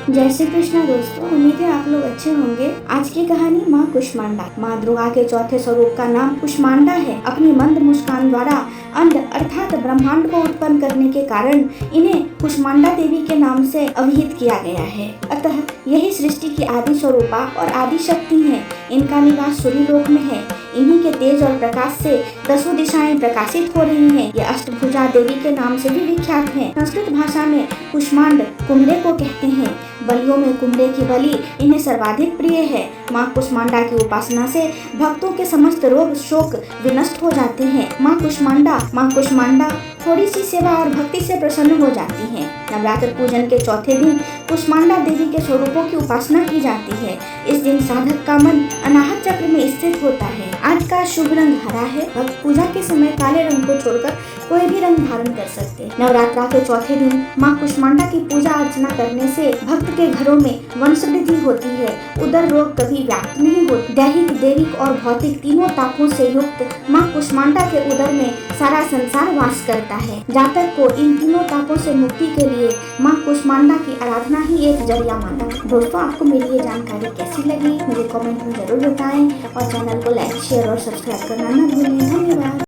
जय श्री कृष्ण दोस्तों, उम्मीद है आप लोग अच्छे होंगे। आज की कहानी माँ कुष्मांडा। माँ दुर्गा के चौथे स्वरूप का नाम कुष्मांडा है। अपनी मंद मुस्कान द्वारा अंड अर्थात ब्रह्मांड को उत्पन्न करने के कारण इन्हें कुष्मांडा देवी के नाम से अभिहित किया गया है। अतः यही सृष्टि की आदि स्वरूपा और आदि शक्ति है। इनका निवास सूर्यलोक में है। इन्हीं के तेज और प्रकाश से 10 दिशाएं प्रकाशित हो रही हैं। ये अष्टभुजा देवी के नाम से भी विख्यात है। संस्कृत भाषा में कुष्मांड कुमरे को कहते हैं। बलियों में कुमरे की बलि इन्हें सर्वाधिक प्रिय है। माँ कुष्मांडा की उपासना से भक्तों के समस्त रोग शोक विनष्ट हो जाते हैं। माँ कुष्मांडा थोड़ी सी सेवा और भक्ति से प्रसन्न हो जाती हैं। नवरात्र पूजन के चौथे दिन कुष्मांडा देवी के स्वरूपों की उपासना की जाती है। इस दिन साधक का मन अनाहत चक्र में स्थित होता है। आज का शुभ रंग हरा है। भक्त पूजा के समय काले रंग को छोड़कर कोई भी रंग धारण कर सकते हैं। नवरात्रा के चौथे दिन माँ कुष्मांडा की पूजा अर्चना करने से भक्त के घरों में वंश वृद्धि होती है। उदर रोग कभी व्याप्त नहीं होते। दैहिक देविक और भौतिक तीनों तापों से युक्त माँ कुष्मांडा के उदर में सारा संसार वास करता है। जातक को इन तीनों तापों से मुक्ति के लिए माँ कुष्मांडा की आराधना ही एक जरिया माना। दोस्तों, आपको मेरी ये जानकारी कैसी लगी मुझे कमेंट में जरूर बताएं और चैनल को लाइक शेयर और सब्सक्राइब करना न भूलें। धन्यवाद।